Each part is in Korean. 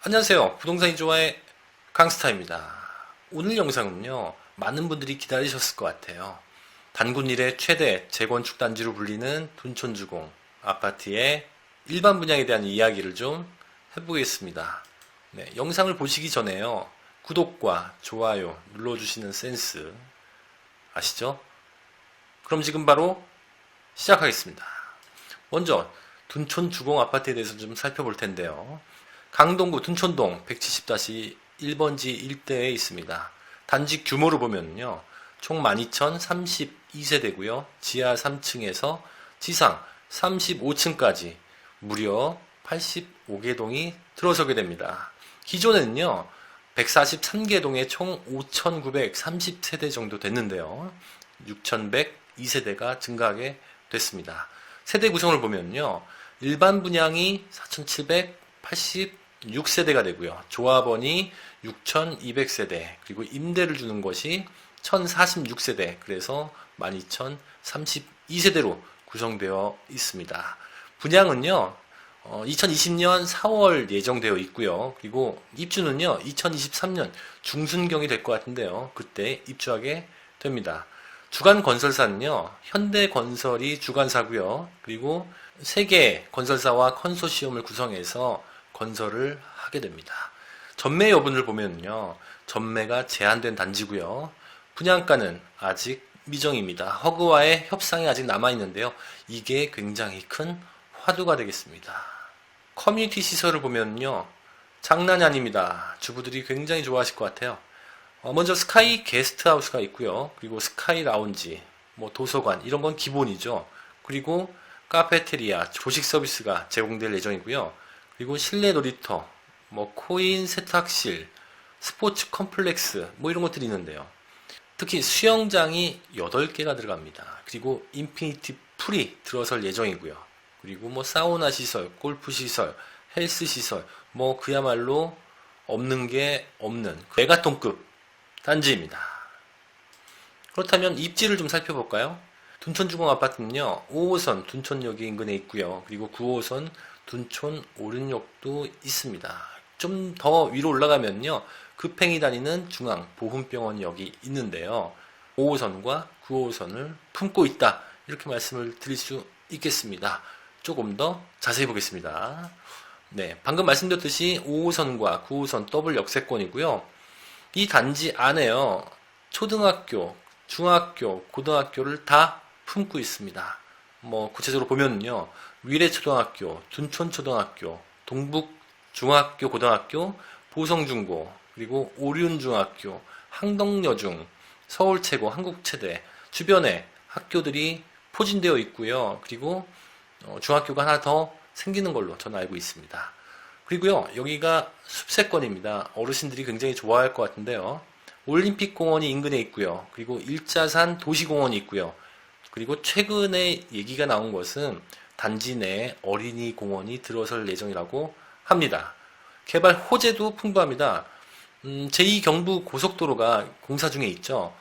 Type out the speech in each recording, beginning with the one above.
안녕하세요. 부동산 이조와의 강스타입니다. 오늘 영상은요, 많은 분들이 기다리셨을 것 같아요. 단군 일의 최대 재건축 단지로 불리는 둔촌주공 아파트의 일반 분양에 대한 이야기를 좀 해보겠습니다. 네, 영상을 보시기 전에요, 구독과 좋아요 눌러주시는 센스 아시죠? 그럼 지금 바로 시작하겠습니다. 먼저 둔촌주공 아파트에 대해서 좀 살펴볼 텐데요. 강동구 둔촌동 170-1번지 일대에 있습니다. 단지 규모로 보면요, 총 12,032세대고요. 지하 3층에서 지상 35층까지 무려 85개 동이 들어서게 됩니다. 기존에는요, 143개 동에 총 5,930세대 정도 됐는데요. 6,102세대가 증가하게 됐습니다. 세대 구성을 보면요, 일반 분양이 4,786세대가 되고요. 조합원이 6,200세대, 그리고 임대를 주는 것이 1,046세대, 그래서 12,032세대로 구성되어 있습니다. 분양은요, 2020년 4월 예정되어 있고요. 그리고 입주는요, 2023년 중순경이 될 것 같은데요. 그때 입주하게 됩니다. 주간 건설사는요, 현대건설이 주관사고요. 그리고 3개 건설사와 컨소시엄을 구성해서 건설을 하게 됩니다. 전매 여부를 보면요, 전매가 제한된 단지고요. 분양가는 아직 미정입니다. 허그와의 협상이 아직 남아있는데요. 이게 굉장히 큰 화두가 되겠습니다. 커뮤니티 시설을 보면요, 장난이 아닙니다. 주부들이 굉장히 좋아하실 것 같아요. 먼저 스카이 게스트하우스가 있고요. 그리고 스카이 라운지, 도서관 이런 건 기본이죠. 그리고 카페테리아, 조식 서비스가 제공될 예정이고요. 그리고 실내 놀이터, 코인 세탁실, 스포츠 컴플렉스 이런 것들이 있는데요. 특히 수영장이 8개가 들어갑니다. 그리고 인피니티 풀이 들어설 예정이고요. 그리고 사우나 시설, 골프 시설, 헬스 시설, 그야말로 없는 게 없는 메가톤급 단지입니다. 그렇다면 입지를 좀 살펴볼까요? 둔촌주공 아파트는요, 5호선 둔촌역 인근에 있고요. 그리고 9호선 둔촌 오륜역도 있습니다. 좀 더 위로 올라가면요, 급행이 다니는 중앙 보훈병원역이 있는데요. 5호선과 9호선을 품고 있다, 이렇게 말씀을 드릴 수 있겠습니다. 조금 더 자세히 보겠습니다. 네, 방금 말씀드렸듯이 5호선과 9호선 더블 역세권이고요. 이 단지 안에요, 초등학교, 중학교, 고등학교를 다 품고 있습니다. 구체적으로 보면요, 위례초등학교, 둔촌초등학교, 동북중학교 고등학교, 보성중고, 그리고 오륜중학교, 항덕여중, 서울최고, 한국체대 주변에 학교들이 포진되어 있고요. 그리고 중학교가 하나 더 생기는 걸로 저는 알고 있습니다. 그리고요, 여기가 숲세권입니다. 어르신들이 굉장히 좋아할 것 같은데요. 올림픽공원이 인근에 있고요. 그리고 일자산 도시공원이 있고요. 그리고 최근에 얘기가 나온 것은 단지 내에 어린이 공원이 들어설 예정이라고 합니다. 개발 호재도 풍부합니다. 제2경부 고속도로가 공사 중에 있죠.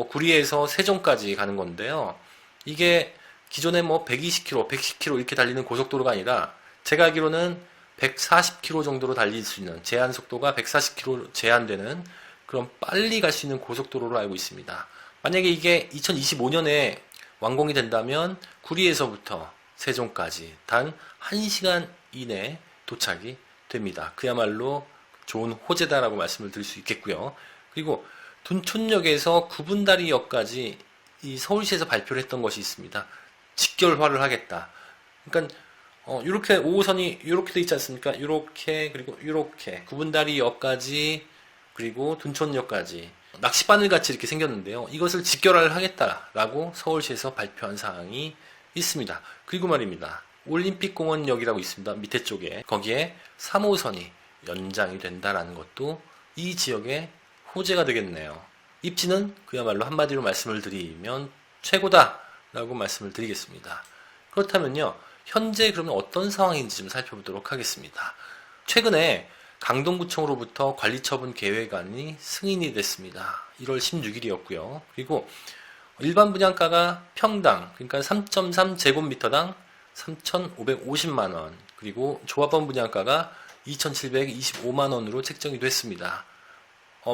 구리에서 세종까지 가는 건데요. 이게 기존에 120km, 110km 이렇게 달리는 고속도로가 아니라 제가 알기로는 140km 정도로 달릴 수 있는, 제한 속도가 140km 제한되는 그런 빨리 갈 수 있는 고속도로로 알고 있습니다. 만약에 이게 2025년에 완공이 된다면 구리에서부터 세종까지 단 1시간 이내 도착이 됩니다. 그야말로 좋은 호재다라고 말씀을 드릴 수 있겠고요. 그리고 둔촌역에서 구분다리역까지 이 서울시에서 발표를 했던 것이 있습니다. 직결화를 하겠다. 그러니까 이렇게 5호선이 이렇게 돼 있지 않습니까? 이렇게, 그리고 이렇게 구분다리역까지, 그리고 둔촌역까지 낚싯바늘 같이 이렇게 생겼는데요. 이것을 직결화를 하겠다라고 서울시에서 발표한 사항이 있습니다. 그리고 말입니다, 올림픽공원역이라고 있습니다. 밑에 쪽에. 거기에 3호선이 연장이 된다라는 것도 이 지역의 호재가 되겠네요. 입지는 그야말로 한마디로 말씀을 드리면 최고다라고 말씀을 드리겠습니다. 그렇다면요, 현재 그러면 어떤 상황인지 좀 살펴보도록 하겠습니다. 최근에 강동구청으로부터 관리처분 계획안이 승인이 됐습니다. 1월 16일이었고요. 그리고 일반 분양가가 평당, 그러니까 3.3제곱미터당 3,550만원, 그리고 조합원 분양가가 2,725만 원으로 책정이 됐습니다.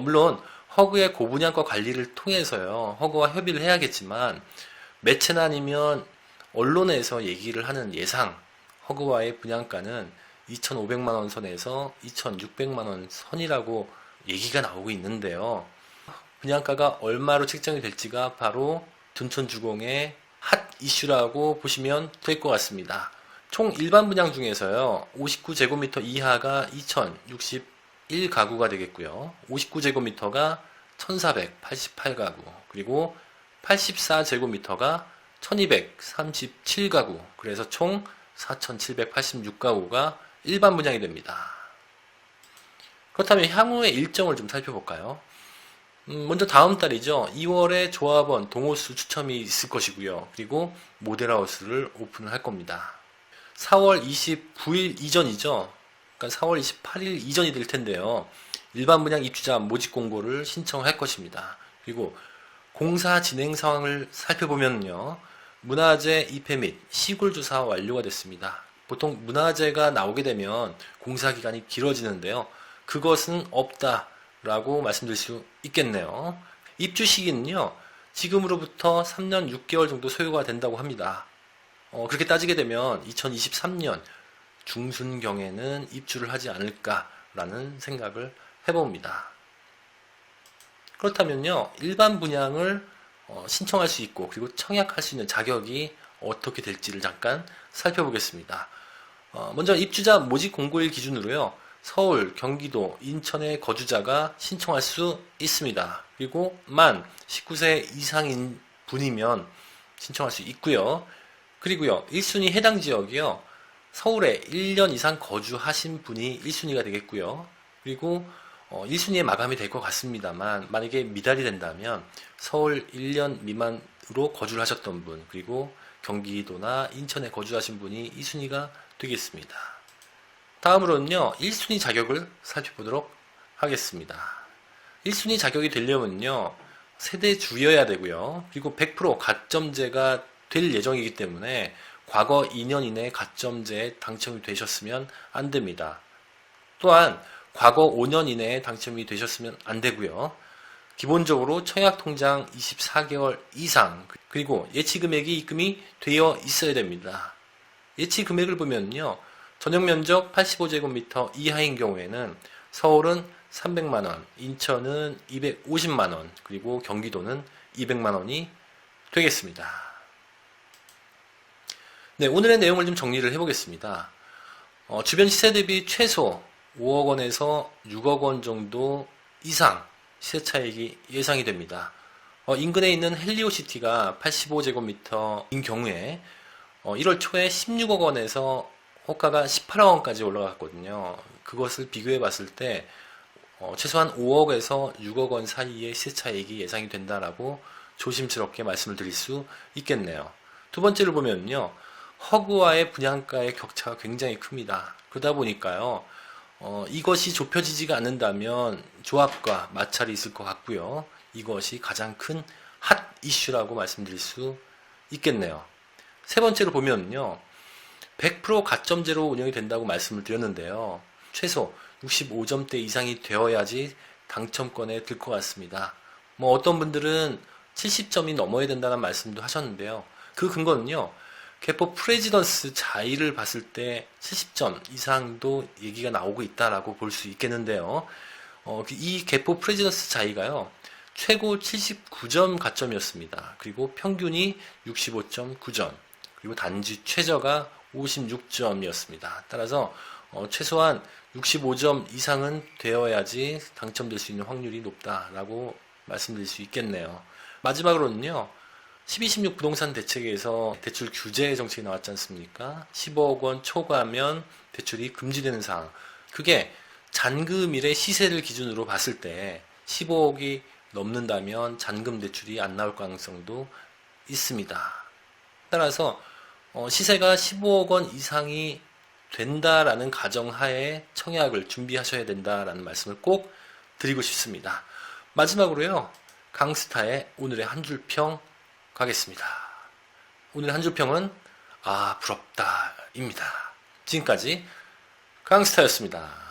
물론 허그의 고분양가 관리를 통해서요, 허그와 협의를 해야겠지만 매체나 아니면 언론에서 얘기를 하는 예상 허그와의 분양가는 2,500만 원 선에서 2,600만 원 선이라고 얘기가 나오고 있는데요. 분양가가 얼마로 책정이 될지가 바로 둔촌주공의 핫 이슈라고 보시면 될 것 같습니다. 총 일반 분양 중에서요, 59제곱미터 이하가 2,061가구가 되겠고요. 59제곱미터가 1,488가구, 그리고 84제곱미터가 1,237가구, 그래서 총 4,786가구가 일반 분양이 됩니다. 그렇다면 향후의 일정을 좀 살펴볼까요? 먼저 다음 달이죠. 2월에 조합원 동호수 추첨이 있을 것이고요. 그리고 모델하우스를 오픈을 할 겁니다. 4월 29일 이전이죠. 그러니까 4월 28일 이전이 될 텐데요. 일반 분양 입주자 모집 공고를 신청할 것입니다. 그리고 공사 진행 상황을 살펴보면요, 문화재 입회 및 시굴 조사 완료가 됐습니다. 보통 문화재가 나오게 되면 공사 기간이 길어지는데요. 그것은 없다라고 말씀드릴 수 있겠네요. 입주 시기는요, 지금으로부터 3년 6개월 정도 소요가 된다고 합니다. 그렇게 따지게 되면 2023년 중순경에는 입주를 하지 않을까라는 생각을 해봅니다. 그렇다면요, 일반 분양을 신청할 수 있고 그리고 청약할 수 있는 자격이 어떻게 될지를 잠깐 살펴보겠습니다. 먼저 입주자 모집 공고일 기준으로요, 서울, 경기도, 인천의 거주자가 신청할 수 있습니다. 그리고 만 19세 이상인 분이면 신청할 수 있고요. 그리고요, 1순위 해당 지역이요, 서울에 1년 이상 거주하신 분이 1순위가 되겠고요. 그리고 1순위에 마감이 될 것 같습니다만, 만약에 미달이 된다면 서울 1년 미만으로 거주를 하셨던 분, 그리고 경기도나 인천에 거주하신 분이 2순위가 되겠습니다. 다음으로는요, 1순위 자격을 살펴보도록 하겠습니다. 1순위 자격이 되려면요, 세대주여야 되고요. 그리고 100% 가점제가 될 예정이기 때문에 과거 2년 이내에 가점제에 당첨이 되셨으면 안 됩니다. 또한 과거 5년 이내에 당첨이 되셨으면 안 되고요. 기본적으로 청약통장 24개월 이상, 그리고 예치금액이 입금이 되어 있어야 됩니다. 예치금액을 보면요, 전용면적 85제곱미터 이하인 경우에는 서울은 300만원, 인천은 250만원, 그리고 경기도는 200만원이 되겠습니다. 네, 오늘의 내용을 좀 정리를 해보겠습니다. 주변 시세 대비 최소 5억 원에서 6억 원 정도 이상 시세 차익이 예상이 됩니다. 인근에 있는 헬리오시티가 85제곱미터인 경우에 1월 초에 16억 원에서 호가가 18억 원까지 올라갔거든요. 그것을 비교해 봤을 때 최소한 5억에서 6억 원 사이의 시세 차익이 예상이 된다라고 조심스럽게 말씀을 드릴 수 있겠네요. 두 번째로 보면요, 허그와의 분양가의 격차가 굉장히 큽니다. 그러다 보니까요, 이것이 좁혀지지가 않는다면 조합과 마찰이 있을 것 같고요. 이것이 가장 큰 핫 이슈라고 말씀드릴 수 있겠네요. 세 번째로 보면요, 100% 가점제로 운영이 된다고 말씀을 드렸는데요. 최소 65점대 이상이 되어야지 당첨권에 들 것 같습니다. 어떤 분들은 70점이 넘어야 된다는 말씀도 하셨는데요. 그 근거는요, 개포 프레지던스 자이를 봤을 때 70점 이상도 얘기가 나오고 있다라고 볼 수 있겠는데요. 이 개포 프레지던스 자이가요, 최고 79점 가점이었습니다. 그리고 평균이 65.9점, 그리고 단지 최저가 56점이었습니다. 따라서 최소한 65점 이상은 되어야지 당첨될 수 있는 확률이 높다라고 말씀드릴 수 있겠네요. 마지막으로는요, 12.16 부동산 대책에서 대출 규제 정책이 나왔지 않습니까? 15억 원 초과하면 대출이 금지되는 사항. 그게 잔금일의 시세를 기준으로 봤을 때 15억이 넘는다면 잔금 대출이 안 나올 가능성도 있습니다. 따라서 시세가 15억 원 이상이 된다라는 가정하에 청약을 준비하셔야 된다라는 말씀을 꼭 드리고 싶습니다. 마지막으로요, 강스타의 오늘의 한 줄 평 가겠습니다. 오늘 한 줄 평은 부럽다입니다. 지금까지 강스타였습니다.